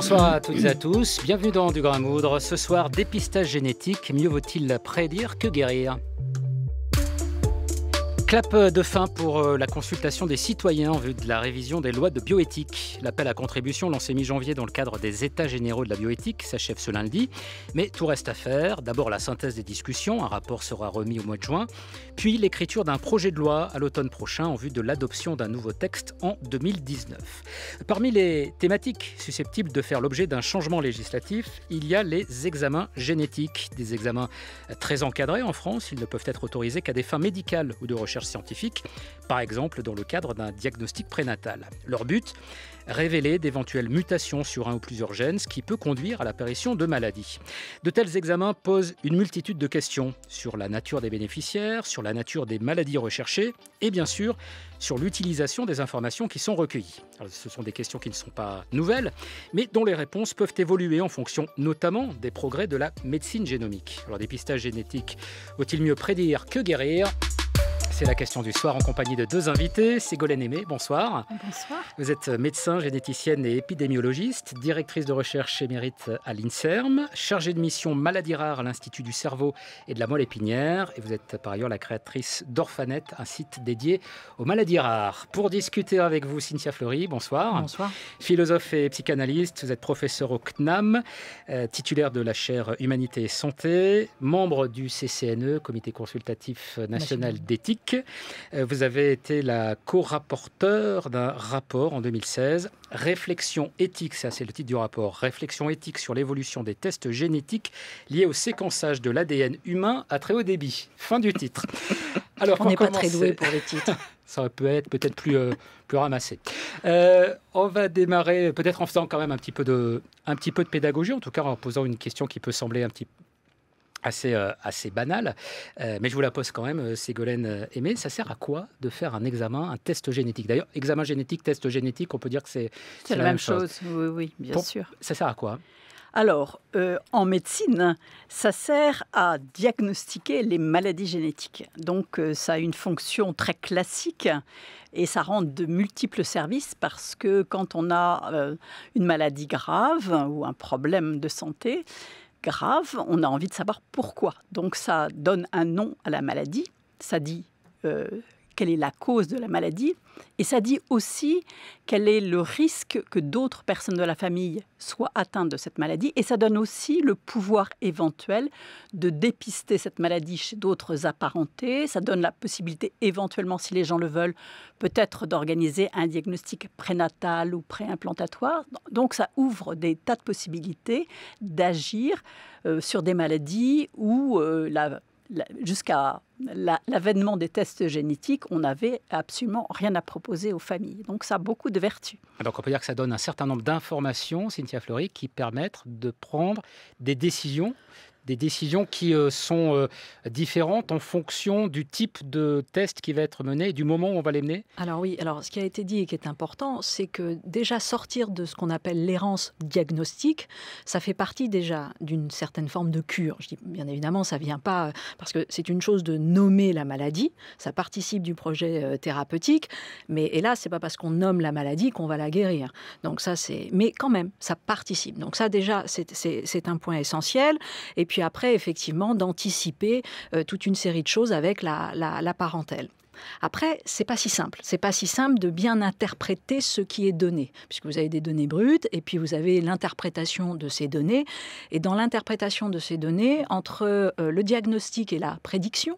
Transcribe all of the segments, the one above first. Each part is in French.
Bonsoir à toutes et à tous, bienvenue dans Du Grain à Moudre. Ce soir, dépistage génétique, mieux vaut-il prédire que guérir ? Clap de fin pour la consultation des citoyens en vue de la révision des lois de bioéthique. L'appel à contribution lancé mi-janvier dans le cadre des États généraux de la bioéthique s'achève ce lundi. Mais tout reste à faire. D'abord la synthèse des discussions, un rapport sera remis au mois de juin. Puis l'écriture d'un projet de loi à l'automne prochain en vue de l'adoption d'un nouveau texte en 2019. Parmi les thématiques susceptibles de faire l'objet d'un changement législatif, il y a les examens génétiques. Des examens très encadrés en France. Ils ne peuvent être autorisés qu'à des fins médicales ou de recherche scientifique, par exemple dans le cadre d'un diagnostic prénatal. Leur but, révéler d'éventuelles mutations sur un ou plusieurs gènes, ce qui peut conduire à l'apparition de maladies. De tels examens posent une multitude de questions sur la nature des bénéficiaires, sur la nature des maladies recherchées et bien sûr sur l'utilisation des informations qui sont recueillies. Alors, ce sont des questions qui ne sont pas nouvelles, mais dont les réponses peuvent évoluer en fonction notamment des progrès de la médecine génomique. Alors, dépistage génétique, vaut-il mieux prédire que guérir ? C'est la question du soir en compagnie de deux invités. Ségolène Aimé, bonsoir. Bonsoir. Vous êtes médecin, généticienne et épidémiologiste, directrice de recherche émérite à l'INSERM, chargée de mission maladies rares à l'Institut du cerveau et de la moelle épinière. Et vous êtes par ailleurs la créatrice d'Orphanet, un site dédié aux maladies rares. Pour discuter avec vous, Cynthia Fleury, bonsoir. Bonsoir. Philosophe et psychanalyste, vous êtes professeur au CNAM, titulaire de la chaire Humanité et Santé, membre du CCNE, Comité consultatif national d'éthique. Vous avez été la co-rapporteure d'un rapport en 2016, Réflexion éthique, ça c'est le titre du rapport, Réflexion éthique sur l'évolution des tests génétiques liés au séquençage de l'ADN humain à très haut débit. Fin du titre. Alors, on n'est pas très doué pour les titres. Ça peut être peut-être plus ramassé. On va démarrer peut-être en faisant quand même un petit peu de pédagogie, en tout cas en posant une question qui peut sembler un petit peu assez banal, mais je vous la pose quand même, Ségolène Aimé. Ça sert à quoi de faire un examen, un test génétique ? D'ailleurs, examen génétique, test génétique, on peut dire que c'est la même chose. Oui, bien sûr. Ça sert à quoi ? Alors, en médecine, ça sert à diagnostiquer les maladies génétiques. Donc, ça a une fonction très classique et ça rend de multiples services parce que quand on a une maladie grave ou un problème de santé grave, on a envie de savoir pourquoi. Donc ça donne un nom à la maladie, ça dit quelle est la cause de la maladie, et ça dit aussi quel est le risque que d'autres personnes de la famille soient atteintes de cette maladie, et ça donne aussi le pouvoir éventuel de dépister cette maladie chez d'autres apparentés. Ça donne la possibilité éventuellement, si les gens le veulent, peut-être d'organiser un diagnostic prénatal ou préimplantatoire. Donc ça ouvre des tas de possibilités d'agir sur des maladies où jusqu'à l'avènement des tests génétiques, on n'avait absolument rien à proposer aux familles. Donc ça a beaucoup de vertus. Donc on peut dire que ça donne un certain nombre d'informations, Cynthia Fleury, qui permettent de prendre des décisions qui sont différentes en fonction du type de test qui va être mené et du moment où on va les mener. Alors oui, ce qui a été dit et qui est important, c'est que déjà sortir de ce qu'on appelle l'errance diagnostique, ça fait partie déjà d'une certaine forme de cure. Je dis bien évidemment, ça ne vient pas, parce que c'est une chose de nommer la maladie, ça participe du projet thérapeutique, mais hélas, ce n'est pas parce qu'on nomme la maladie qu'on va la guérir. Donc ça, mais quand même, ça participe. Donc ça déjà, c'est un point essentiel. Et puis après, effectivement, d'anticiper toute une série de choses avec la parentèle. Après, c'est pas si simple. C'est pas si simple de bien interpréter ce qui est donné, puisque vous avez des données brutes et puis vous avez l'interprétation de ces données. Et dans l'interprétation de ces données, entre le diagnostic et la prédiction,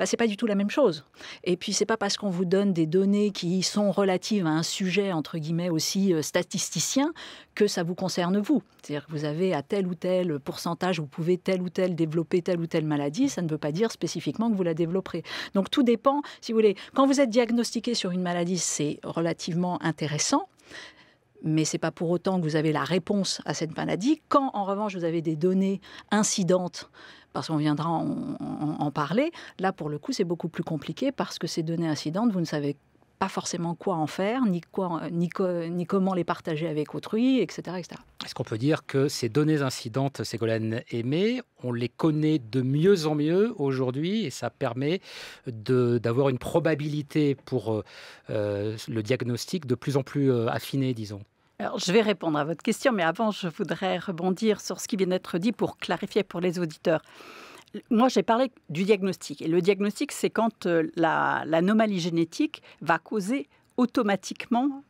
c'est pas du tout la même chose. Et puis, c'est pas parce qu'on vous donne des données qui sont relatives à un sujet, entre guillemets, aussi statisticien, que ça vous concerne vous. C'est-à-dire que vous avez à tel ou tel pourcentage, vous pouvez tel ou tel développer telle ou telle maladie, ça ne veut pas dire spécifiquement que vous la développerez. Donc, tout dépend, si vous voulez. Quand vous êtes diagnostiqué sur une maladie, c'est relativement intéressant. Mais ce n'est pas pour autant que vous avez la réponse à cette maladie. Quand, en revanche, vous avez des données incidentes, parce qu'on viendra en parler, là, pour le coup, c'est beaucoup plus compliqué parce que ces données incidentes, vous ne savez pas forcément quoi en faire, ni comment les partager avec autrui, etc., etc. Est-ce qu'on peut dire que ces données incidentes, Ségolène Aimé, on les connaît de mieux en mieux aujourd'hui et ça permet d'avoir une probabilité pour le diagnostic de plus en plus affinée, disons ? Alors, je vais répondre à votre question, mais avant, je voudrais rebondir sur ce qui vient d'être dit pour clarifier pour les auditeurs. Moi, j'ai parlé du diagnostic. Et le diagnostic, c'est quand l'anomalie génétique va causer automatiquement,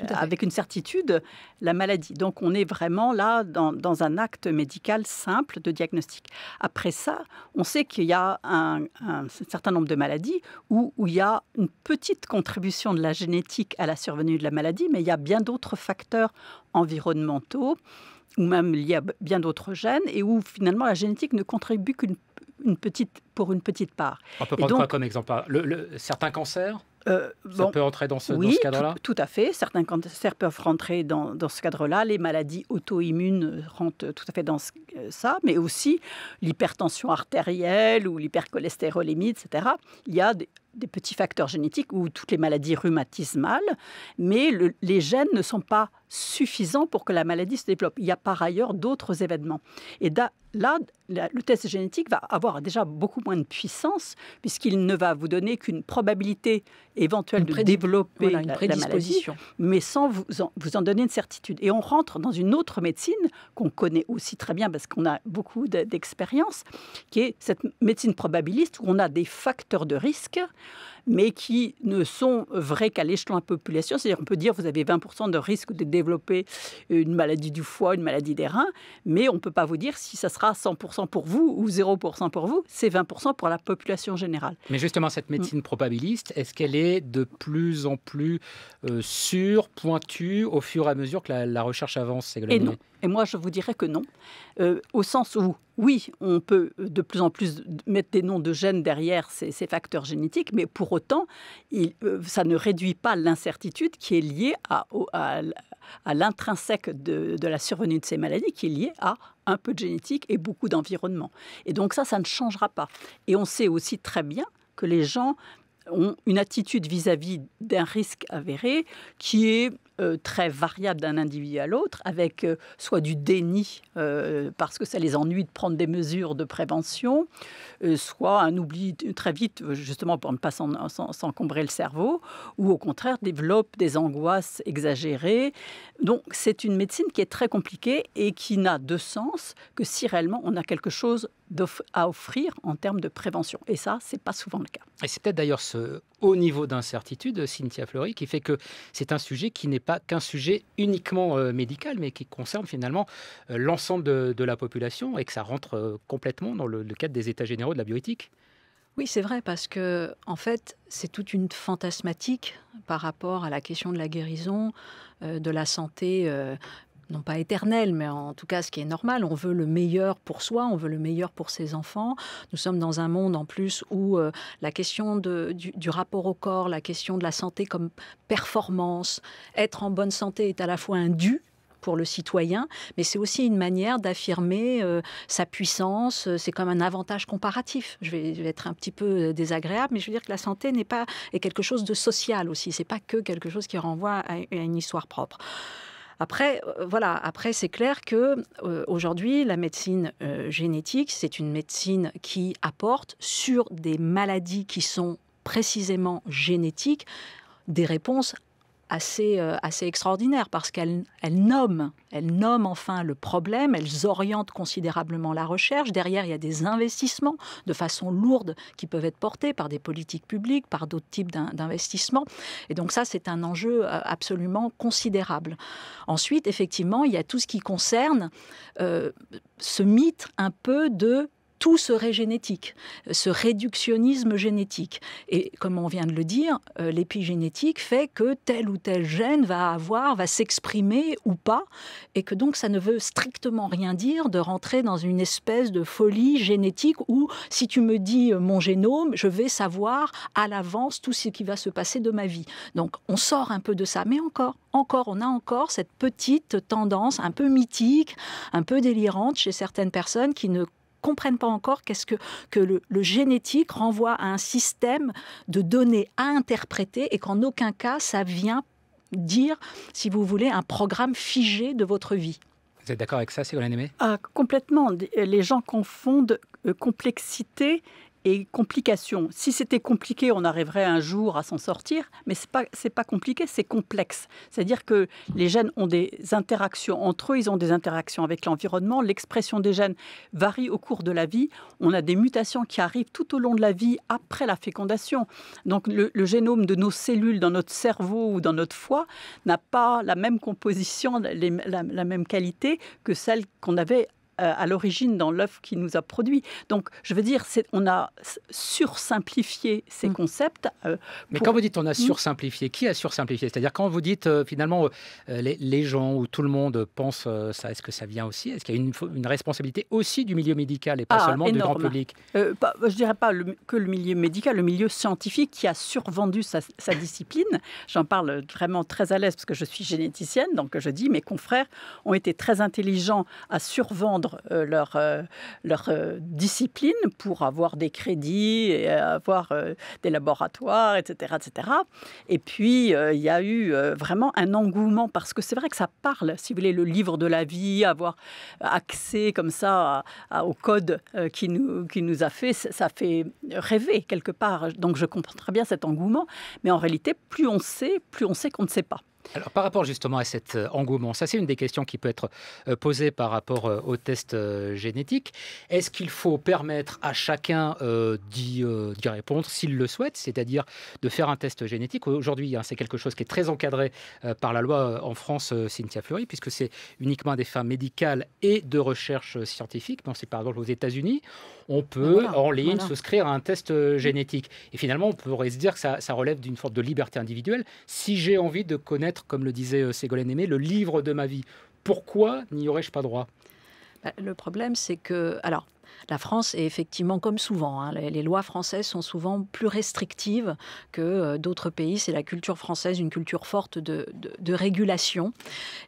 avec une certitude, la maladie. Donc, on est vraiment là dans un acte médical simple de diagnostic. Après ça, on sait qu'il y a un certain nombre de maladies où il y a une petite contribution de la génétique à la survenue de la maladie, mais il y a bien d'autres facteurs environnementaux ou même liés à bien d'autres gènes, et où finalement la génétique ne contribue pour une petite part. On peut prendre quoi comme exemple? Certains cancers ça peut entrer dans ce cadre-là? Tout à fait. Certains cancers peuvent rentrer dans ce cadre-là. Les maladies auto-immunes rentrent tout à fait dans ça, mais aussi l'hypertension artérielle ou l'hypercholestérolémie, etc. Il y a des petits facteurs génétiques ou toutes les maladies rhumatismales, mais les gènes ne sont pas suffisants pour que la maladie se développe. Il y a par ailleurs d'autres événements. Et là, le test génétique va avoir déjà beaucoup moins de puissance puisqu'il ne va vous donner qu'une probabilité éventuelle de développer la maladie, mais sans vous en donner une certitude. Et on rentre dans une autre médecine qu'on connaît aussi très bien parce qu'on a beaucoup d'expérience, qui est cette médecine probabiliste où on a des facteurs de risque mais qui ne sont vrais qu'à l'échelon de la population. C'est-à-dire on peut dire vous avez 20% de risque de développer une maladie du foie, une maladie des reins, mais on ne peut pas vous dire si ça sera 100% pour vous ou 0% pour vous. C'est 20% pour la population générale. Mais justement, cette médecine probabiliste, est-ce qu'elle est de plus en plus sûre, pointue, au fur et à mesure que la recherche avance? Et non. Et moi, je vous dirais que non, au sens où, oui, on peut de plus en plus mettre des noms de gènes derrière ces facteurs génétiques, mais pour autant, ça ne réduit pas l'incertitude qui est liée à l'intrinsèque de la survenue de ces maladies, qui est liée à un peu de génétique et beaucoup d'environnement. Et donc ça ne changera pas. Et on sait aussi très bien que les gens ont une attitude vis-à-vis d'un risque avéré qui est très variable d'un individu à l'autre, avec soit du déni parce que ça les ennuie de prendre des mesures de prévention, soit un oubli très vite, justement pour ne pas s'encombrer le cerveau, ou au contraire développe des angoisses exagérées. Donc c'est une médecine qui est très compliquée et qui n'a de sens que si réellement on a quelque chose à offrir en termes de prévention. Et ça, c'est pas souvent le cas. Et c'est peut-être d'ailleurs ce haut niveau d'incertitude, Cynthia Fleury, qui fait que c'est un sujet qui n'est pas qu'un sujet uniquement médical, mais qui concerne finalement l'ensemble de la population et que ça rentre complètement dans le cadre des états généraux de la bioéthique. Oui, c'est vrai, parce que en fait, c'est toute une fantasmatique par rapport à la question de la guérison, de la santé non pas éternelle, mais en tout cas ce qui est normal. On veut le meilleur pour soi, on veut le meilleur pour ses enfants. Nous sommes dans un monde en plus où la question du rapport au corps, la question de la santé comme performance, être en bonne santé est à la fois un dû pour le citoyen, mais c'est aussi une manière d'affirmer sa puissance. C'est comme un avantage comparatif. Je vais être un petit peu désagréable, mais je veux dire que la santé est quelque chose de social aussi. C'est pas que quelque chose qui renvoie à une histoire propre. Après, c'est clair que aujourd'hui, la médecine génétique, c'est une médecine qui apporte sur des maladies qui sont précisément génétiques des réponses assez extraordinaires parce qu'elles nomment enfin le problème, elles orientent considérablement la recherche. Derrière, il y a des investissements de façon lourde qui peuvent être portés par des politiques publiques, par d'autres types d'investissements. Et donc ça, c'est un enjeu absolument considérable. Ensuite, effectivement, il y a tout ce qui concerne ce mythe un peu de tout serait génétique, ce réductionnisme génétique. Et comme on vient de le dire, l'épigénétique fait que tel ou tel gène va s'exprimer ou pas, et que donc ça ne veut strictement rien dire de rentrer dans une espèce de folie génétique où si tu me dis mon génome, je vais savoir à l'avance tout ce qui va se passer de ma vie. Donc on sort un peu de ça, mais on a encore cette petite tendance un peu mythique, un peu délirante chez certaines personnes qui ne comprennent pas encore qu'est-ce que le génétique renvoie à un système de données à interpréter et qu'en aucun cas ça vient dire, si vous voulez, un programme figé de votre vie. Vous êtes d'accord avec ça, Ségolène Aimé ? Complètement. Les gens confondent complexité et complication. Si c'était compliqué, on arriverait un jour à s'en sortir, mais c'est pas compliqué, c'est complexe. C'est-à-dire que les gènes ont des interactions entre eux, ils ont des interactions avec l'environnement, l'expression des gènes varie au cours de la vie. On a des mutations qui arrivent tout au long de la vie après la fécondation. Donc le génome de nos cellules dans notre cerveau ou dans notre foie n'a pas la même composition, la même qualité que celle qu'on avait à l'origine dans l'œuf qui nous a produit. Donc, je veux dire, on a sursimplifié ces concepts. Mais quand vous dites on a sursimplifié, qui a sursimplifié? C'est-à-dire quand vous dites finalement les gens ou tout le monde pense ça, est-ce que ça vient aussi? Est-ce qu'il y a une responsabilité aussi du milieu médical et pas seulement énorme. du grand public? Je ne dirais pas que le milieu médical, le milieu scientifique qui a survendu sa discipline. J'en parle vraiment très à l'aise parce que je suis généticienne, donc je dis mes confrères ont été très intelligents à survendre leur discipline pour avoir des crédits et avoir des laboratoires, etc., etc. Et puis, il y a eu vraiment un engouement parce que c'est vrai que ça parle, si vous voulez, le livre de la vie, avoir accès comme ça au code qui nous a fait, ça fait rêver quelque part. Donc, je comprends très bien cet engouement. Mais en réalité, plus on sait qu'on ne sait pas. Alors, par rapport justement à cet engouement, ça c'est une des questions qui peut être posée par rapport aux tests génétiques. Est-ce qu'il faut permettre à chacun d'y répondre s'il le souhaite, c'est-à-dire de faire un test génétique? Aujourd'hui, c'est quelque chose qui est très encadré par la loi en France, Cynthia Fleury, puisque c'est uniquement des fins médicales et de recherche scientifique. Mais c'est par exemple aux États-Unis, on peut en ligne souscrire à un test génétique. Et finalement, on pourrait se dire que ça relève d'une forme de liberté individuelle. Si j'ai envie de connaître, comme le disait Ségolène Aimé, le livre de ma vie, pourquoi n'y aurais-je pas droit? Le problème, c'est que... Alors, la France est effectivement, comme souvent, les lois françaises sont souvent plus restrictives que d'autres pays. C'est la culture française, une culture forte de régulation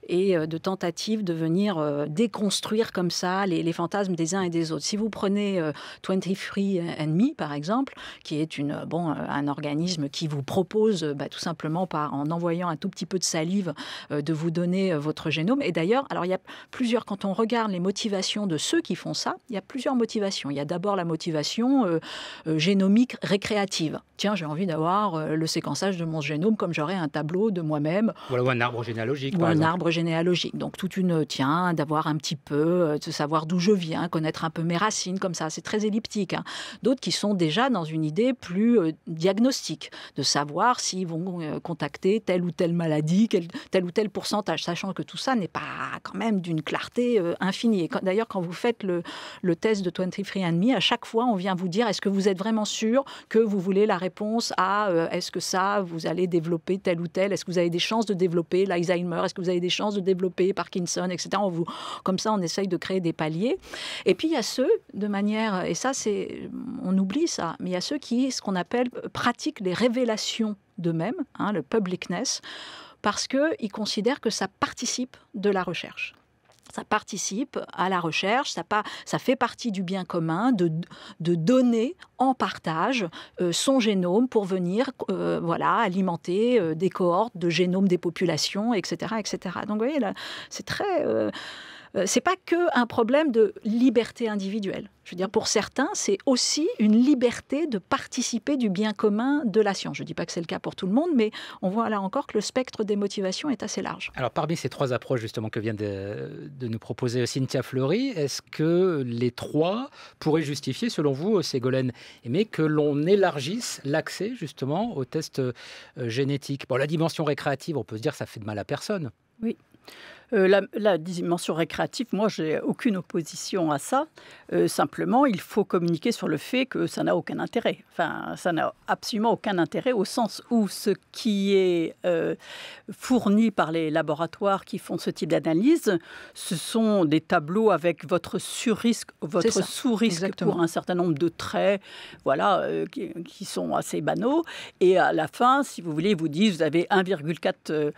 et de tentative de venir déconstruire comme ça les fantasmes des uns et des autres. Si vous prenez 23andMe, par exemple, qui est un organisme qui vous propose tout simplement en envoyant un tout petit peu de salive de vous donner votre génome. Et d'ailleurs, alors il y a plusieurs, quand on regarde les motivations de ceux qui font ça, il y a plusieurs motivations. Il y a d'abord la motivation génomique récréative. Tiens, j'ai envie d'avoir le séquençage de mon génome comme j'aurais un tableau de moi-même. Voilà, ou un arbre généalogique, par exemple. Un arbre généalogique. Donc, d'avoir un petit peu, de savoir d'où je viens, connaître un peu mes racines, comme ça. C'est très elliptique. D'autres qui sont déjà dans une idée plus diagnostique, de savoir s'ils vont contacter telle ou telle maladie, tel ou tel pourcentage, sachant que tout ça n'est pas quand même d'une clarté infinie. D'ailleurs, quand vous faites le test de 23andMe, à chaque fois, on vient vous dire, est-ce que vous êtes vraiment sûr que vous voulez la réponse à est-ce que ça, vous allez développer tel ou tel, est-ce que vous avez des chances de développer l'Alzheimer, est-ce que vous avez des chances de développer Parkinson, etc. Comme ça, on essaye de créer des paliers. Et puis, il y a ceux, de manière, et ça, on oublie ça, mais il y a ceux qui, ce qu'on appelle, pratiquent les révélations d'eux-mêmes, le publicness, parce qu'ils considèrent que ça participe de la recherche. Ça participe à la recherche, ça fait partie du bien commun de donner en partage son génome pour venir alimenter des cohortes de génomes des populations, etc. etc. Donc vous voyez, là, c'est très... c'est pas qu'un problème de liberté individuelle. Je veux dire, pour certains, c'est aussi une liberté de participer du bien commun de la science. Je ne dis pas que c'est le cas pour tout le monde, mais on voit là encore que le spectre des motivations est assez large. Alors, parmi ces trois approches justement que vient de nous proposer Cynthia Fleury, est-ce que les trois pourraient justifier, selon vous, Ségolène Aimé, que l'on élargisse l'accès justement aux tests génétiques? Bon, la dimension récréative, on peut se dire que ça fait de mal à personne. Oui. La dimension récréative, moi, j'ai aucune opposition à ça. Simplement, il faut communiquer sur le fait que ça n'a aucun intérêt. Enfin, ça n'a absolument aucun intérêt au sens où ce qui est fourni par les laboratoires qui font ce type d'analyse, ce sont des tableaux avec votre sur-risque, votre sous-risque pour un certain nombre de traits, qui sont assez banaux. Et à la fin, si vous voulez, ils vous disent vous avez 1,4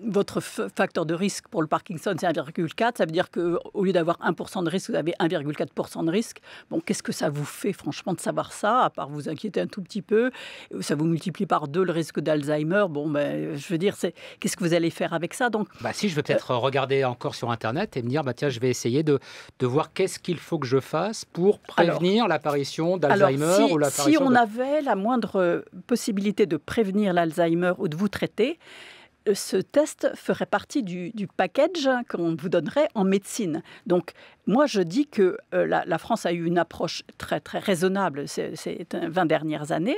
votre facteur de risque pour le Parkinson, c'est 1,4. Ça veut dire qu'au lieu d'avoir 1% de risque, vous avez 1,4% de risque. Bon, qu'est-ce que ça vous fait, franchement, de savoir ça, à part vous inquiéter un tout petit peu? Ça vous multiplie par 2 le risque d'Alzheimer. Bon, je veux dire, qu'est-ce que vous allez faire avec ça? Donc, si je veux peut-être regarder encore sur Internet et me dire, tiens, je vais essayer de voir qu'est-ce qu'il faut que je fasse pour prévenir l'apparition d'Alzheimer ou l'apparition si on avait la moindre possibilité de prévenir l'Alzheimer ou de vous traiter, ce test ferait partie du package qu'on vous donnerait en médecine. Donc, moi, je dis que la France a eu une approche très, très raisonnable ces 20 dernières années,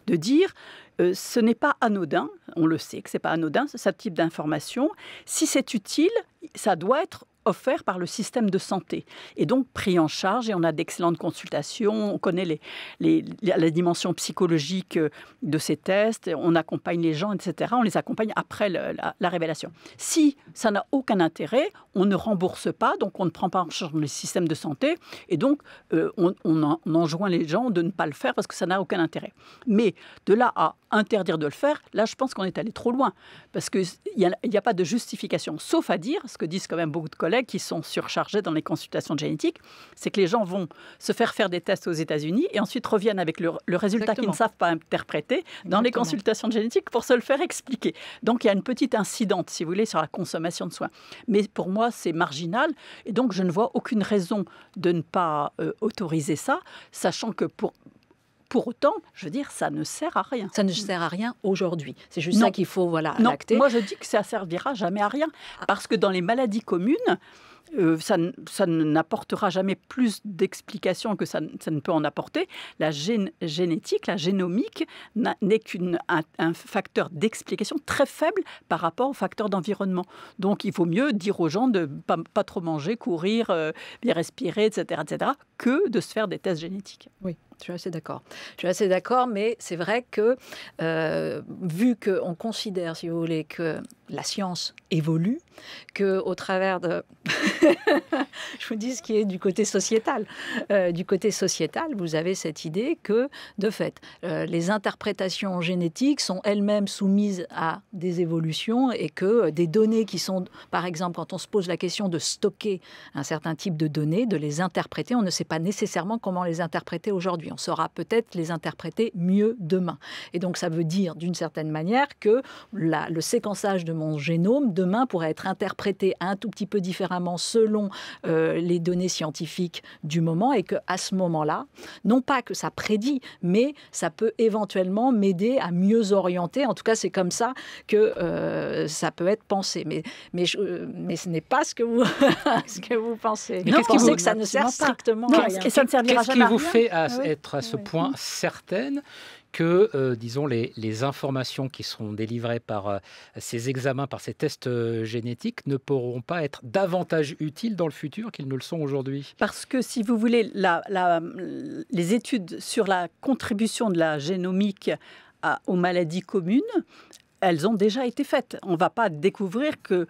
de dire ce n'est pas anodin, on le sait que ce n'est pas anodin, ce type d'information. Si c'est utile, ça doit être offert par le système de santé et donc pris en charge, et on a d'excellentes consultations, on connaît la dimension psychologique de ces tests, on accompagne les gens, etc. On les accompagne après la révélation. Si ça n'a aucun intérêt, on ne rembourse pas, donc on ne prend pas en charge le système de santé, et donc on enjoint les gens de ne pas le faire parce que ça n'a aucun intérêt. Mais de là à interdire de le faire, là je pense qu'on est allé trop loin, parce qu'il n'y a pas de justification, sauf à dire, ce que disent quand même beaucoup de collègues qui sont surchargés dans les consultations de génétique, c'est que les gens vont se faire des tests aux États-Unis et ensuite reviennent avec le résultat qu'ils ne savent pas interpréter dans les consultations de génétique pour se le faire expliquer. Donc il y a une petite incidente, si vous voulez, sur la consommation de soins. Mais pour moi, c'est marginal et donc je ne vois aucune raison de ne pas autoriser ça, sachant que pour autant, je veux dire, ça ne sert à rien. Ça ne sert à rien aujourd'hui. C'est juste ça qu'il faut l'acter. Moi, je dis que ça ne servira jamais à rien. Parce que dans les maladies communes, ça n'apportera jamais plus d'explications que ça ne peut en apporter. La génétique, la génomique, n'est qu'un facteur d'explication très faible par rapport au facteur d'environnement. Donc, il vaut mieux dire aux gens de ne pas trop manger, courir, bien respirer, etc., que de se faire des tests génétiques. Oui. Je suis assez d'accord, mais c'est vrai que vu qu'on considère, si vous voulez, que la science évolue, qu'au travers de... je vous dis ce qui est du côté sociétal. Du côté sociétal, vous avez cette idée que, de fait, les interprétations génétiques sont elles-mêmes soumises à des évolutions et que des données qui sont, par exemple, quand on se pose la question de stocker un certain type de données, de les interpréter, on ne sait pas nécessairement comment les interpréter aujourd'hui. On saura peut-être les interpréter mieux demain. Et donc, ça veut dire, d'une certaine manière, que le séquençage de mon génome, demain, pourrait être interprété un tout petit peu différemment selon les données scientifiques du moment et qu'à ce moment-là, non pas que ça prédit, mais ça peut éventuellement m'aider à mieux orienter. En tout cas, c'est comme ça que ça peut être pensé. Mais ce n'est pas ce que vous, ce que vous pensez. Mais vous pensez que ça ne sert strictement à rien. Et ça ne servira jamais à rien. Qu'est-ce qui vous fait être à ce point certaine que, disons, les informations qui seront délivrées par ces examens, par ces tests génétiques, ne pourront pas être davantage utiles dans le futur qu'ils ne le sont aujourd'hui? Parce que, si vous voulez, les études sur la contribution de la génomique aux maladies communes, elles ont déjà été faites. On ne va pas découvrir qu'une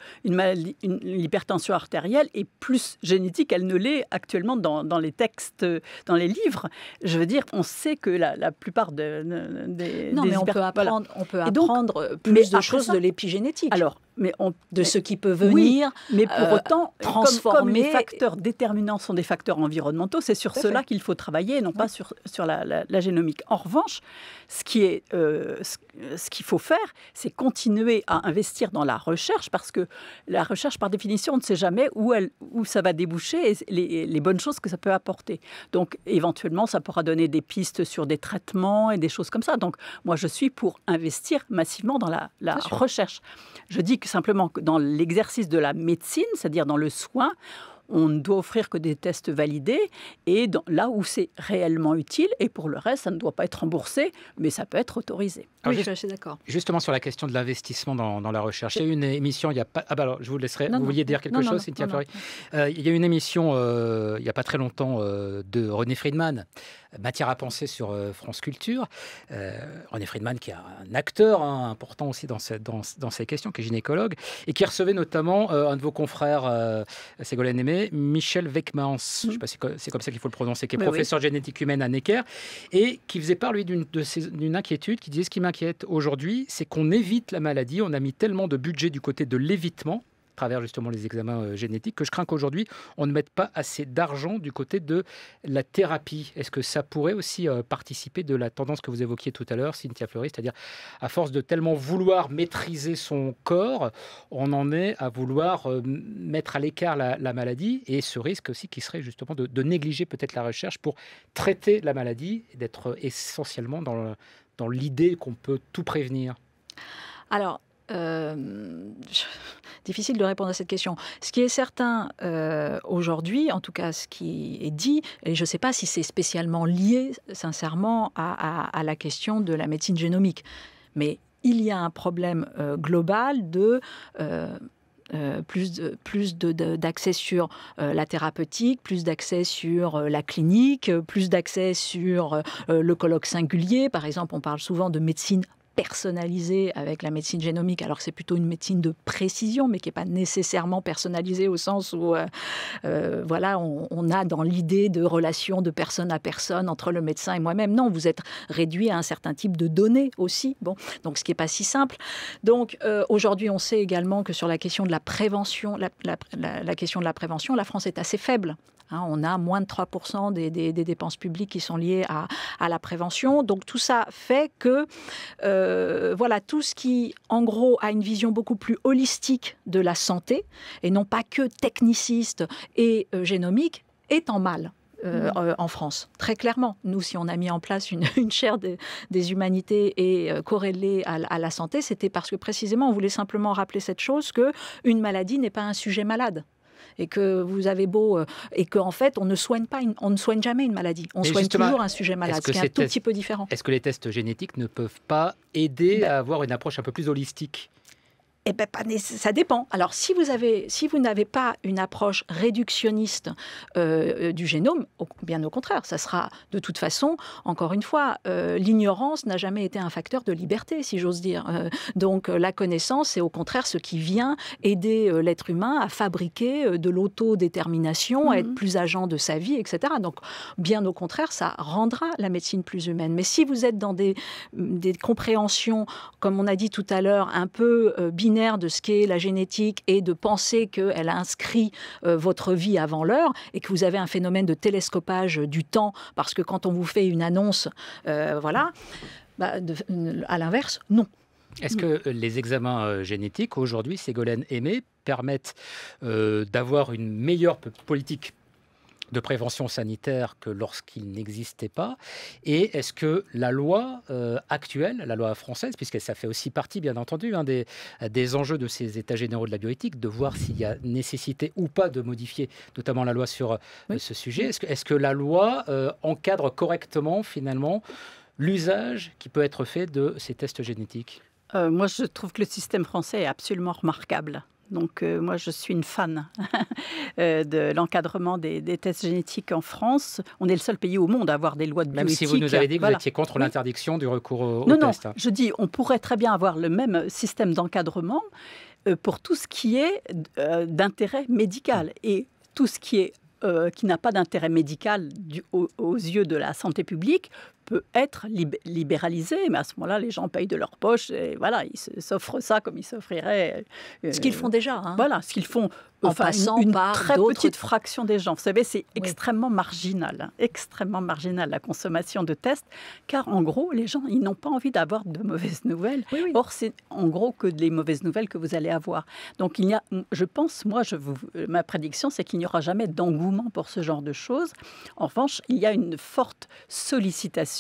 hypertension artérielle est plus génétique, elle ne l'est actuellement dans les textes, dans les livres. Je veux dire, on sait que la plupart des... Non, mais on peut apprendre plus de choses de l'épigénétique. Alors, de ce qui peut venir, oui, mais pour autant, transformer... comme les facteurs déterminants sont des facteurs environnementaux, c'est sur cela qu'il faut travailler, non pas sur la génomique. En revanche, ce qu'il faut faire, c'est continuer à investir dans la recherche, parce que la recherche, par définition, on ne sait jamais où ça va déboucher et les bonnes choses que ça peut apporter. Donc, éventuellement, ça pourra donner des pistes sur des traitements et des choses comme ça. Donc, moi, je suis pour investir massivement dans la recherche. Je dis que simplement que dans l'exercice de la médecine, c'est-à-dire dans le soin, on ne doit offrir que des tests validés et là où c'est réellement utile. Et pour le reste, ça ne doit pas être remboursé, mais ça peut être autorisé. Oui, je suis assez d'accord. Justement, sur la question de l'investissement dans la recherche, il y a eu une émission, il n'y a pas... Ah bah alors, je vous laisserai, vous vouliez dire quelque chose, Cynthia Fleury? Il y a eu une émission, il n'y a pas très longtemps, de René Friedman, Matière à penser sur France Culture. René Friedman, qui est un acteur important aussi dans ces questions, qui est gynécologue, et qui recevait notamment un de vos confrères, Ségolène Aimé, Aimé, Michel Weckmans, je ne sais pas si c'est comme ça qu'il faut le prononcer, qui est professeur de génétique humaine à Necker, et qui faisait part, lui, d'une inquiétude, qui disait: ce qui m'inquiète aujourd'hui, c'est qu'on évite la maladie, on a mis tellement de budget du côté de l'évitement, à travers justement les examens génétiques, que je crains qu'aujourd'hui, on ne mette pas assez d'argent du côté de la thérapie. Est-ce que ça pourrait aussi participer de la tendance que vous évoquiez tout à l'heure, Cynthia Fleury, c'est-à-dire à force de tellement vouloir maîtriser son corps, on en est à vouloir mettre à l'écart la maladie, et ce risque aussi qui serait justement de négliger peut-être la recherche pour traiter la maladie et d'être essentiellement dans l'idée qu'on peut tout prévenir? Alors, difficile de répondre à cette question. Ce qui est certain aujourd'hui, en tout cas ce qui est dit, et je ne sais pas si c'est spécialement lié sincèrement à la question de la médecine génomique, mais il y a un problème global de... plus d'accès sur la thérapeutique, plus d'accès sur la clinique, plus d'accès sur le colloque singulier. Par exemple, on parle souvent de médecine personnalisée avec la médecine génomique, alors que c'est plutôt une médecine de précision, mais qui n'est pas nécessairement personnalisée au sens où voilà, on a dans l'idée de relation de personne à personne entre le médecin et moi-même. Non, vous êtes réduit à un certain type de données aussi. Bon, donc ce qui n'est pas si simple. Donc aujourd'hui, on sait également que sur la question de la prévention, la question de la prévention, la France est assez faible. On a moins de 3% des dépenses publiques qui sont liées à la prévention. Donc tout ça fait que voilà, tout ce qui, en gros, a une vision beaucoup plus holistique de la santé, et non pas que techniciste et génomique, est en mal. En France, très clairement. Nous, si on a mis en place une chaire des humanités et corrélée à la santé, c'était parce que précisément, on voulait simplement rappeler cette chose, qu'une maladie n'est pas un sujet malade. Et que vous avez beau... et qu'en fait, on ne soigne jamais une maladie. On soigne toujours un sujet malade, ce qui est un tout petit peu différent. Est-ce que les tests génétiques ne peuvent aider à avoir une approche un peu plus holistique? Eh bien, ça dépend. Alors, si vous n'avez pas une approche réductionniste du génome, bien au contraire, ça sera de toute façon, encore une fois, l'ignorance n'a jamais été un facteur de liberté, si j'ose dire. Donc, la connaissance, c'est au contraire ce qui vient aider l'être humain à fabriquer de l'autodétermination, à être plus agent de sa vie, etc. Donc, bien au contraire, ça rendra la médecine plus humaine. Mais si vous êtes dans des compréhensions, comme on a dit tout à l'heure, un peu binaires, de ce qu'est la génétique, et de penser qu'elle a inscrit votre vie avant l'heure, et que vous avez un phénomène de télescopage du temps, parce que quand on vous fait une annonce, voilà, à l'inverse, non. Est-ce que les examens génétiques, aujourd'hui, Ségolène Aimé, permettent d'avoir une meilleure politique de prévention sanitaire que lorsqu'il n'existait pas? Et est-ce que la loi actuelle, la loi française, puisque ça fait aussi partie, bien entendu, des enjeux de ces états généraux de la bioéthique, de voir s'il y a nécessité ou pas de modifier notamment la loi sur ce sujet, est-ce que la loi encadre correctement, finalement, l'usage qui peut être fait de ces tests génétiques? Moi, je trouve que le système français est absolument remarquable. Donc, moi, je suis une fan de l'encadrement des tests génétiques en France. On est le seul pays au monde à avoir des lois de bioéthique. Même si vous nous avez dit que vous étiez contre l'interdiction du recours aux tests. Non, je dis on pourrait très bien avoir le même système d'encadrement pour tout ce qui est d'intérêt médical. Et tout ce qui n'a pas d'intérêt médical aux yeux de la santé publique peut être libéralisé, mais à ce moment-là, les gens payent de leur poche et voilà, ils s'offrent ça comme ils s'offriraient... ce qu'ils font déjà. Voilà, ce qu'ils font en passant une par très petite fraction des gens. Vous savez, c'est extrêmement marginal, la consommation de tests, car en gros, les gens, ils n'ont pas envie d'avoir de mauvaises nouvelles. Oui. Or, c'est en gros que des mauvaises nouvelles que vous allez avoir. Donc, je pense, ma prédiction, c'est qu'il n'y aura jamais d'engouement pour ce genre de choses. En revanche, il y a une forte sollicitation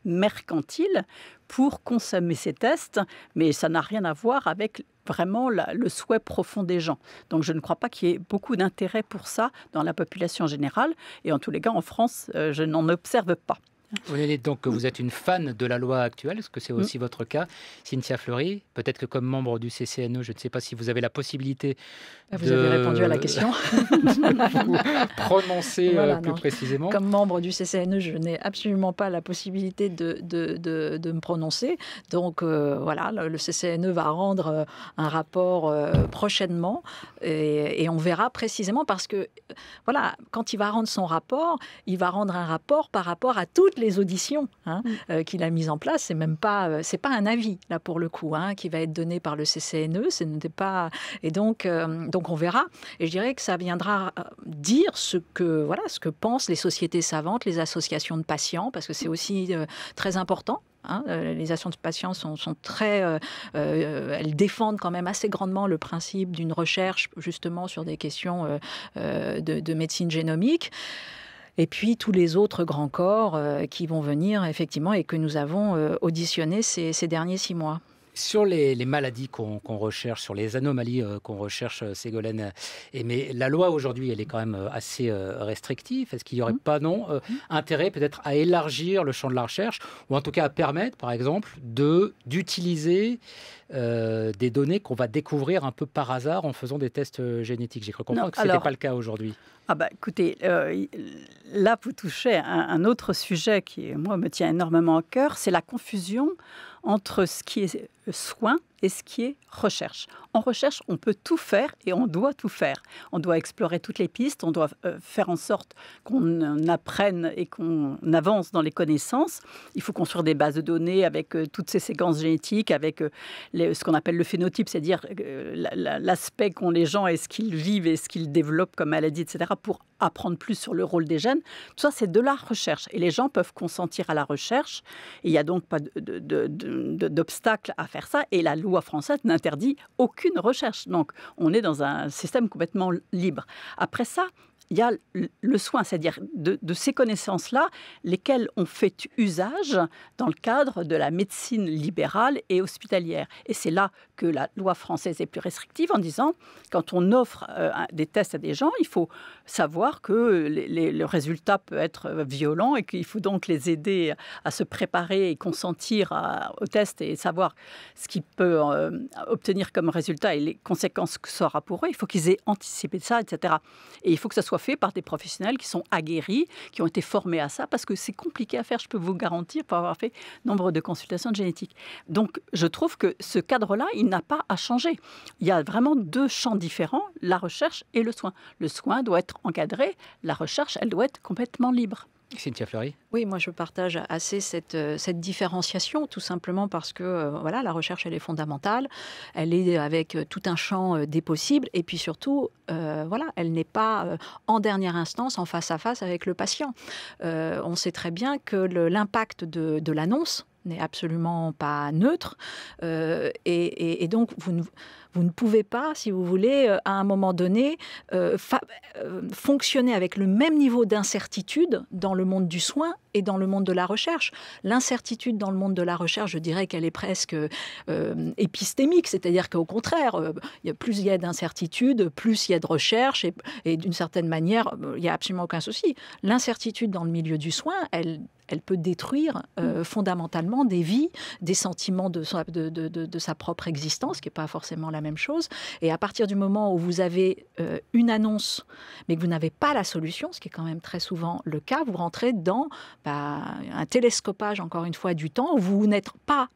mercantile pour consommer ces tests, mais ça n'a rien à voir avec vraiment le souhait profond des gens. Donc je ne crois pas qu'il y ait beaucoup d'intérêt pour ça dans la population générale, et en tous les cas en France, je n'en observe pas. Vous venez donc que vous êtes une fan de la loi actuelle. Est-ce que c'est aussi votre cas, Cynthia Fleury? Peut-être que comme membre du CCNE, je ne sais pas si vous avez la possibilité vous avez répondu à la question. vous prononcer plus précisément. Comme membre du CCNE, je n'ai absolument pas la possibilité de me prononcer. Donc voilà, le CCNE va rendre un rapport prochainement et on verra précisément parce que voilà, quand il va rendre son rapport, il va rendre un rapport par rapport à toutes les auditions qu'il a mises en place. C'est pas un avis là pour le coup qui va être donné par le CCNE. Ce n'était pas et donc on verra. Et je dirais que ça viendra dire ce que pensent les sociétés savantes, les associations de patients, parce que c'est aussi très important. Les associations de patients sont très... elles défendent quand même assez grandement le principe d'une recherche justement sur des questions de médecine génomique. Et puis tous les autres grands corps qui vont venir effectivement et que nous avons auditionnés ces derniers 6 mois. Sur les maladies qu'on recherche, sur les anomalies qu'on recherche, Ségolène Aimé, la loi aujourd'hui, elle est quand même assez restrictive. Est-ce qu'il n'y aurait pas intérêt peut-être à élargir le champ de la recherche ou en tout cas à permettre, par exemple, d'utiliser des données qu'on va découvrir un peu par hasard en faisant des tests génétiques? J'ai cru comprendre que ce n'était pas le cas aujourd'hui. Écoutez, là, vous touchez à un autre sujet qui, moi, me tient énormément à cœur, c'est la confusion entre ce qui est soin et ce qui est recherche. En recherche, on peut tout faire et on doit tout faire. On doit explorer toutes les pistes, on doit faire en sorte qu'on apprenne et qu'on avance dans les connaissances. Il faut construire des bases de données avec toutes ces séquences génétiques, avec ce qu'on appelle le phénotype, c'est-à-dire l'aspect qu'ont les gens et ce qu'ils vivent et ce qu'ils développent comme maladie, etc., pour apprendre plus sur le rôle des gènes. Tout ça, c'est de la recherche. Et les gens peuvent consentir à la recherche. Et il n'y a donc pas d'obstacle à faire ça. Et la loi française n'interdit aucune recherche. Donc, on est dans un système complètement libre. Après ça, il y a le soin, c'est-à-dire de ces connaissances-là, lesquelles on fait usage dans le cadre de la médecine libérale et hospitalière. Et c'est là que la loi française est plus restrictive en disant, quand on offre des tests à des gens, il faut savoir que le résultat peut être violent et qu'il faut donc les aider à se préparer et consentir au test et savoir ce qu'ils peuvent obtenir comme résultat et les conséquences que ça aura pour eux. Il faut qu'ils aient anticipé ça, etc. Et il faut que ça soit fait par des professionnels qui sont aguerris, qui ont été formés à ça, parce que c'est compliqué à faire, je peux vous garantir, pour avoir fait nombre de consultations de génétique. Donc, je trouve que ce cadre-là, il n'a pas à changer. Il y a vraiment 2 champs différents, la recherche et le soin. Le soin doit être encadré, la recherche, elle doit être complètement libre. Cynthia Fleury. Oui, moi je partage assez cette différenciation, tout simplement parce que voilà, la recherche elle est fondamentale, elle est avec tout un champ des possibles, et puis surtout, voilà, elle n'est pas en dernière instance en face à face avec le patient. On sait très bien que l'impact de l'annonce n'est absolument pas neutre, et donc vous ne pouvez pas, si vous voulez, à un moment donné, fonctionner avec le même niveau d'incertitude dans le monde du soin et dans le monde de la recherche. L'incertitude dans le monde de la recherche, je dirais qu'elle est presque épistémique, c'est-à-dire qu'au contraire, plus il y a d'incertitude, plus il y a de recherche, et d'une certaine manière, il n'y a absolument aucun souci. L'incertitude dans le milieu du soin, elle peut détruire fondamentalement des vies, des sentiments de sa propre existence, qui n'est pas forcément la même chose. Et à partir du moment où vous avez une annonce, mais que vous n'avez pas la solution, ce qui est quand même très souvent le cas, vous rentrez dans un télescopage, encore une fois, du temps, où vous n'êtes pas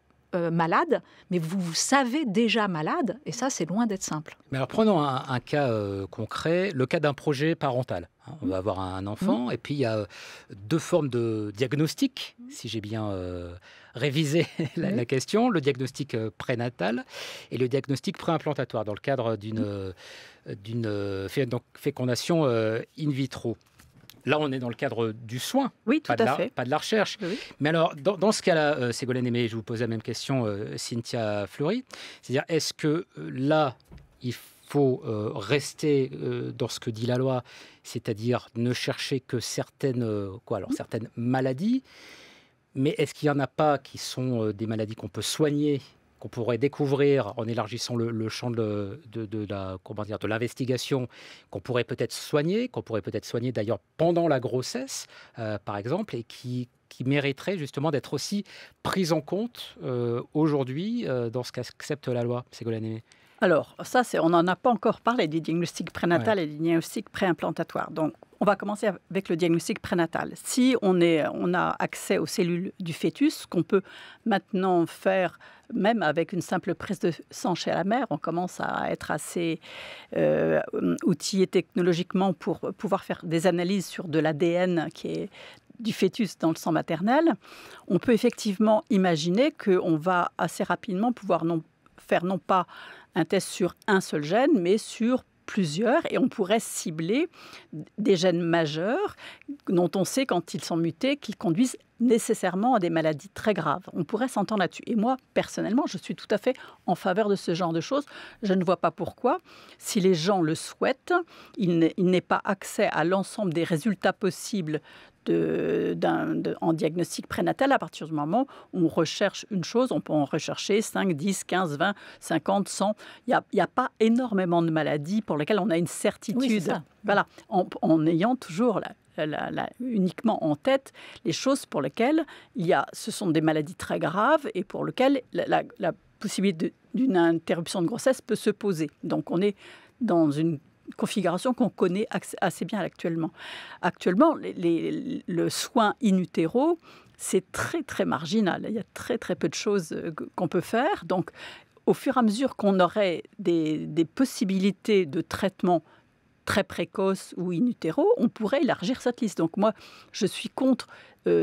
malade, mais vous savez déjà malade, et ça, c'est loin d'être simple. Mais alors, prenons un cas concret, le cas d'un projet parental. On va avoir un enfant, et puis il y a 2 formes de diagnostic, si j'ai bien révisé la question, le diagnostic prénatal et le diagnostic préimplantatoire, dans le cadre d'une fécondation in vitro. Là, on est dans le cadre du soin, oui, tout à fait. Pas de la recherche. Oui. Mais alors, dans ce cas-là, Ségolène Aimé, je vous pose la même question, Cynthia Fleury. C'est-à-dire, est-ce que là, il faut rester dans ce que dit la loi, c'est-à-dire ne chercher que certaines maladies, mais est-ce qu'il n'y en a pas qui sont des maladies qu'on peut soigner qu'on pourrait découvrir en élargissant le champ de l'investigation, qu'on pourrait peut-être soigner d'ailleurs pendant la grossesse, par exemple, et qui mériterait justement d'être aussi prise en compte aujourd'hui dans ce qu'accepte la loi, Ségolène Aimé. Alors, ça, on n'en a pas encore parlé du diagnostic prénatal et du diagnostic préimplantatoire. Donc, on va commencer avec le diagnostic prénatal. Si on a accès aux cellules du fœtus, qu'on peut maintenant faire même avec une simple prise de sang chez la mère, on commence à être assez outillé technologiquement pour pouvoir faire des analyses sur de l'ADN qui est du fœtus dans le sang maternel. On peut effectivement imaginer qu'on va assez rapidement pouvoir faire non pas un test sur un seul gène, mais sur plusieurs, et on pourrait cibler des gènes majeurs dont on sait quand ils sont mutés qu'ils conduisent nécessairement à des maladies très graves. On pourrait s'entendre là-dessus. Et moi, personnellement, je suis tout à fait en faveur de ce genre de choses. Je ne vois pas pourquoi, si les gens le souhaitent, il n'ait pas accès à l'ensemble des résultats possibles en diagnostic prénatal. À partir du moment où on recherche une chose, on peut en rechercher 5, 10, 15, 20, 50, 100. Il n'y a pas énormément de maladies pour lesquelles on a une certitude. Oui, c'est ça. Voilà, en ayant toujours uniquement en tête les choses pour lesquelles ce sont des maladies très graves et pour lesquelles la possibilité d'une interruption de grossesse peut se poser. Donc on est dans une configuration qu'on connaît assez bien actuellement. Actuellement, le soin in utero, c'est très, très marginal. Il y a très, très peu de choses qu'on peut faire. Donc, au fur et à mesure qu'on aurait des possibilités de traitement très précoces ou in utero, on pourrait élargir cette liste. Donc, moi, je suis contre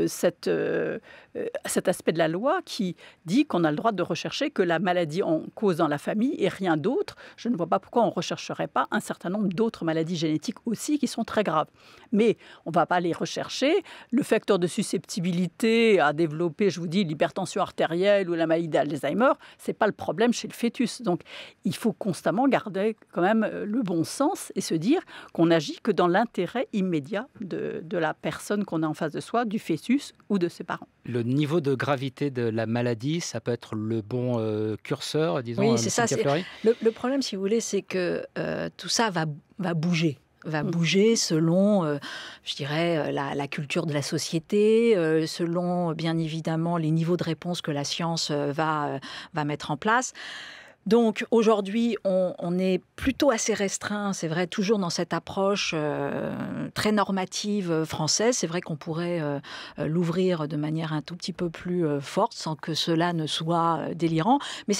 cet aspect de la loi qui dit qu'on a le droit de rechercher que la maladie en cause dans la famille et rien d'autre. Je ne vois pas pourquoi on ne rechercherait pas un certain nombre d'autres maladies génétiques aussi qui sont très graves. Mais on ne va pas les rechercher. Le facteur de susceptibilité à développer, je vous dis, l'hypertension artérielle ou la maladie d'Alzheimer, ce n'est pas le problème chez le fœtus. Donc, il faut constamment garder quand même le bon sens et se dire qu'on n'agit que dans l'intérêt immédiat de la personne qu'on a en face de soi, du fœtus ou de ses parents. Le niveau de gravité de la maladie, ça peut être le bon curseur, disons. Oui, c'est ça. Le problème, si vous voulez, c'est que tout ça va bouger. Bouger selon, je dirais, la culture de la société, selon, bien évidemment, les niveaux de réponse que la science va mettre en place. Donc aujourd'hui, on est plutôt assez restreint, c'est vrai, toujours dans cette approche très normative française. C'est vrai qu'on pourrait l'ouvrir de manière un tout petit peu plus forte sans que cela ne soit délirant. Mais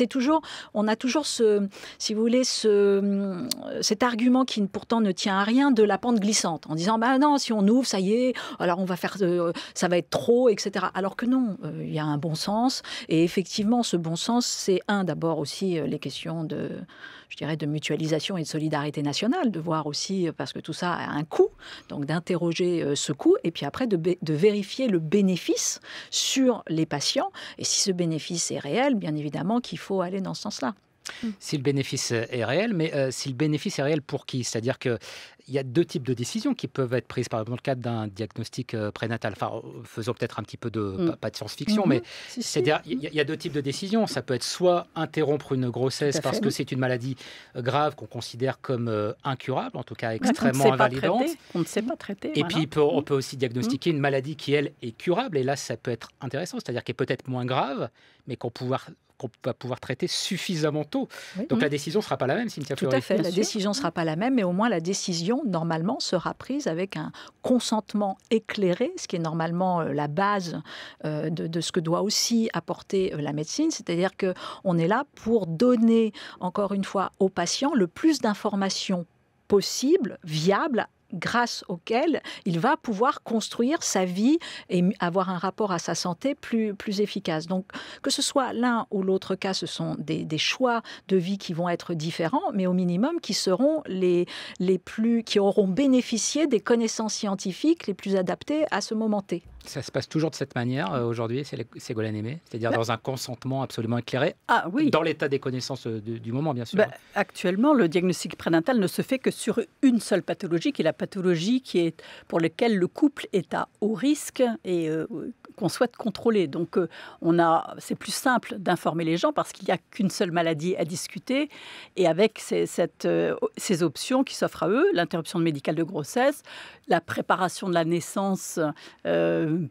on a toujours si vous voulez, cet argument qui pourtant ne tient à rien de la pente glissante, en disant bah non, si on ouvre, ça y est, alors on va faire, ça va être trop, etc. Alors que non, il y a un bon sens. Et effectivement, ce bon sens, c'est d'abord aussi les questions de mutualisation et de solidarité nationale, de voir aussi, parce que tout ça a un coût, donc d'interroger ce coût, et puis après de vérifier le bénéfice sur les patients. Et si ce bénéfice est réel, bien évidemment qu'il faut aller dans ce sens-là. Si le bénéfice est réel, mais si le bénéfice est réel pour qui ? C'est-à-dire qu'il y a deux types de décisions qui peuvent être prises, par exemple, dans le cadre d'un diagnostic prénatal. Enfin, faisons peut-être un petit peu pas de science-fiction, mais c'est-à-dire il y a deux types de décisions. Ça peut être soit interrompre une grossesse parce que c'est une maladie grave qu'on considère comme incurable, en tout cas extrêmement invalidante. On ne sait pas traiter. Et puis, on peut aussi diagnostiquer une maladie qui, elle, est curable. Et là, ça peut être intéressant, c'est-à-dire qu'elle est peut-être moins grave, mais qu'on va pouvoir traiter suffisamment tôt. Oui. Donc la décision ne sera pas la même, Cynthia Fleury. Tout à fait, la décision ne sera pas la même, mais au moins la décision, normalement, sera prise avec un consentement éclairé, ce qui est normalement la base de ce que doit aussi apporter la médecine. C'est-à-dire qu'on est là pour donner, encore une fois, aux patients le plus d'informations possibles, viables, grâce auquel il va pouvoir construire sa vie et avoir un rapport à sa santé plus efficace. Donc, que ce soit l'un ou l'autre cas, ce sont des choix de vie qui vont être différents, mais au minimum qui seront qui auront bénéficié des connaissances scientifiques les plus adaptées à ce moment T. Ça se passe toujours de cette manière aujourd'hui, Ségolène Aimé, c'est-à-dire dans un consentement absolument éclairé, dans l'état des connaissances du moment, bien sûr. Actuellement, le diagnostic prénatal ne se fait que sur une seule pathologie, qui est la pathologie pour laquelle le couple est à haut risque et qu'on souhaite contrôler. Donc, c'est plus simple d'informer les gens parce qu'il n'y a qu'une seule maladie à discuter. Et avec ces options qui s'offrent à eux, l'interruption médicale de grossesse, la préparation de la naissance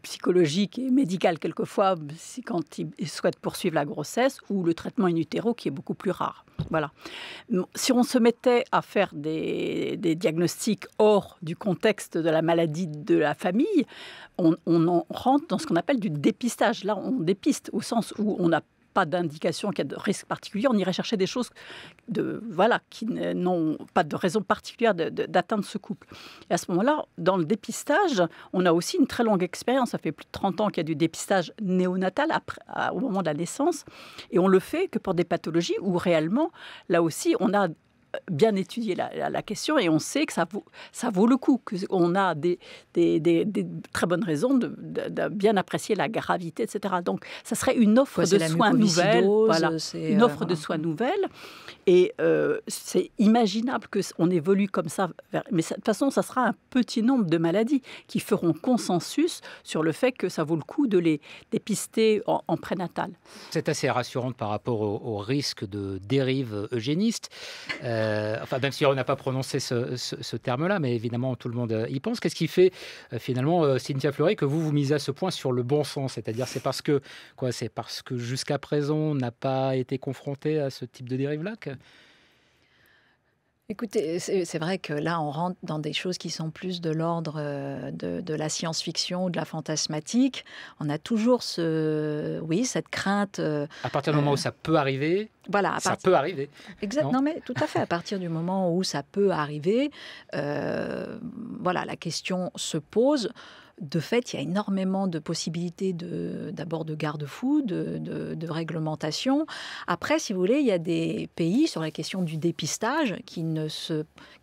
psychologique et médicale quelquefois, quand ils souhaitent poursuivre la grossesse, ou le traitement in utero qui est beaucoup plus rare. Voilà. Si on se mettait à faire des diagnostics hors du contexte de la maladie de la famille, on en rentre dans ce qu'on appelle du dépistage. Là, on dépiste au sens où on n'a pas d'indication qu'il y a de risque particulier. On irait chercher des choses qui n'ont pas de raison particulière d'atteindre ce couple. Et à ce moment-là, dans le dépistage, on a aussi une très longue expérience. Ça fait plus de 30 ans qu'il y a du dépistage néonatal au moment de la naissance. Et on le fait que pour des pathologies où réellement, là aussi, on a bien étudié la question et on sait que ça vaut le coup, qu'on a des très bonnes raisons de bien apprécier la gravité, etc. Donc, ça serait une offre de soins nouvelle. Une offre de soins nouvelle. Et c'est imaginable qu'on évolue comme ça. Mais de toute façon, ça sera un petit nombre de maladies qui feront consensus sur le fait que ça vaut le coup de les dépister en prénatal. C'est assez rassurant par rapport au risque de dérive eugéniste. Même si on n'a pas prononcé ce terme-là, mais évidemment, tout le monde y pense. Qu'est-ce qui fait, finalement, Cynthia Fleury, que vous misez à ce point sur le bon sens? C'est-à-dire, c'est parce que jusqu'à présent, on n'a pas été confronté à ce type de dérive-là Écoutez, c'est vrai que là, on rentre dans des choses qui sont plus de l'ordre de la science-fiction ou de la fantasmatique. On a toujours cette crainte. À partir du moment où ça peut arriver, peut arriver. Exact. Non, mais tout à fait. À partir du moment où ça peut arriver, la question se pose. De fait, il y a énormément de possibilités d'abord de garde-fous, de réglementation. Après, si vous voulez, il y a des pays sur la question du dépistage qui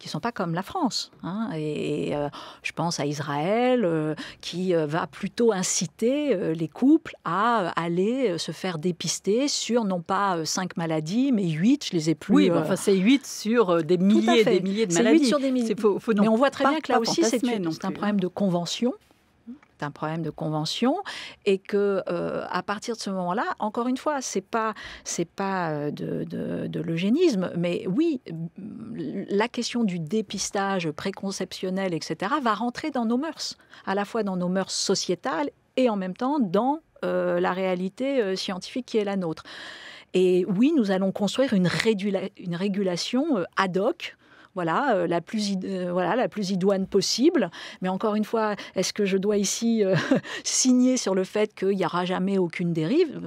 sont pas comme la France. Je pense à Israël, qui va plutôt inciter les couples à aller se faire dépister sur non pas 5 maladies, mais 8. Je les ai plus. Oui, c'est 8 sur des milliers et des milliers de maladies. 8 sur des milliers. Mais on voit très bien que là aussi, c'est un problème de convention. Un problème de convention et que à partir de ce moment-là, encore une fois, c'est pas de l'eugénisme, mais oui, la question du dépistage préconceptionnel, etc., va rentrer dans nos mœurs, à la fois dans nos mœurs sociétales et en même temps dans la réalité scientifique qui est la nôtre. Et oui, nous allons construire une régulation ad hoc. La plus idoine possible. Mais encore une fois, est-ce que je dois ici signer sur le fait qu'il n'y aura jamais aucune dérive?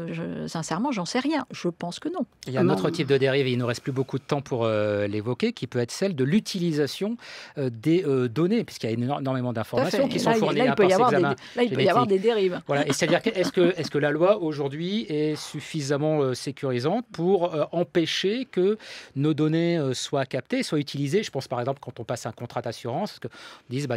Sincèrement, j'en sais rien. Je pense que non. Il y a un autre type de dérive, et il ne nous reste plus beaucoup de temps pour l'évoquer, qui peut être celle de l'utilisation des données, puisqu'il y a énormément d'informations qui sont fournies par ces examens. Là, il peut y avoir des dérives. Voilà. Et c'est-à-dire, est-ce que la loi, aujourd'hui, est suffisamment sécurisante pour empêcher que nos données soient captées, soient utilisées? Je pense par exemple quand on passe un contrat d'assurance, parce qu'on dise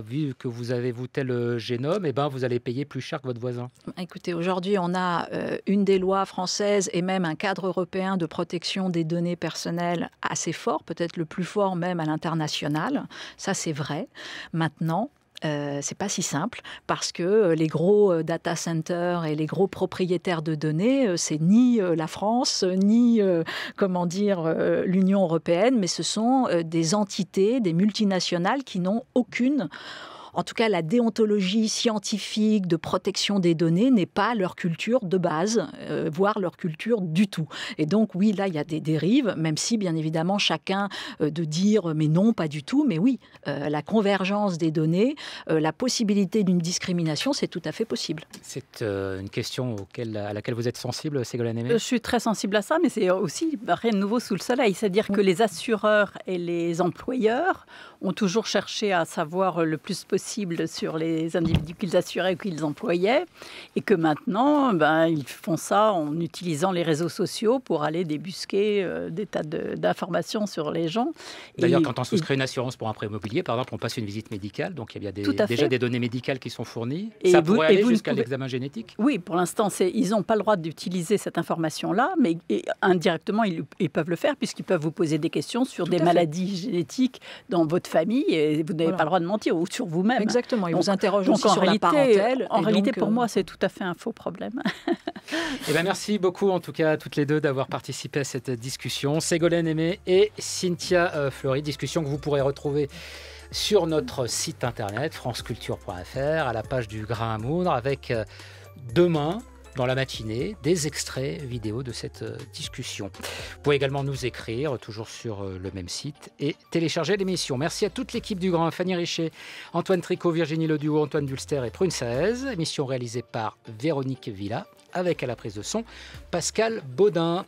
vu que vous avez tel génome, vous allez payer plus cher que votre voisin. Écoutez, aujourd'hui on a une des lois françaises et même un cadre européen de protection des données personnelles assez fort, peut-être le plus fort même à l'international. Ça c'est vrai. Maintenant, c'est pas si simple parce que les gros data centers et les gros propriétaires de données, c'est ni la France, ni l'Union européenne, mais ce sont des entités, des multinationales qui n'ont aucune. En tout cas, la déontologie scientifique de protection des données n'est pas leur culture de base, voire leur culture du tout. Et donc, oui, là, il y a des dérives, même si, bien évidemment, chacun de dire « mais non, pas du tout ». Mais oui, la convergence des données, la possibilité d'une discrimination, c'est tout à fait possible. C'est une question à laquelle vous êtes sensible, Ségolène Aimé? Je suis très sensible à ça, mais c'est aussi rien de nouveau sous le soleil. C'est-à-dire que les assureurs et les employeurs ont toujours cherché à savoir le plus possible possible sur les individus qu'ils assuraient ou qu'ils employaient, et que maintenant, ils font ça en utilisant les réseaux sociaux pour aller débusquer des tas d'informations sur les gens. D'ailleurs, quand on souscrit une assurance pour un prêt immobilier, par exemple, on passe une visite médicale, donc il y a déjà des données médicales qui sont fournies. Et ça pourrait aller jusqu'à l'examen génétique? Oui, pour l'instant, ils n'ont pas le droit d'utiliser cette information-là, mais indirectement, ils peuvent le faire puisqu'ils peuvent vous poser des questions sur des maladies génétiques dans votre famille et vous n'avez pas le droit de mentir, ou sur vous-même. Exactement, ils vous interrogent aussi sur la parentèle. En réalité, pour moi, c'est tout à fait un faux problème. Merci beaucoup, en tout cas, à toutes les deux d'avoir participé à cette discussion. Ségolène Aimé et Cynthia Fleury, discussion que vous pourrez retrouver sur notre site internet franceculture.fr à la page du Grain à moudre, avec demain, dans la matinée, des extraits vidéo de cette discussion. Vous pouvez également nous écrire, toujours sur le même site, et télécharger l'émission. Merci à toute l'équipe du Grain, Fanny Richet, Antoine Tricot, Virginie Leduo, Antoine Dulster et Prune Saez. Émission réalisée par Véronique Villa, avec à la prise de son Pascal Baudin.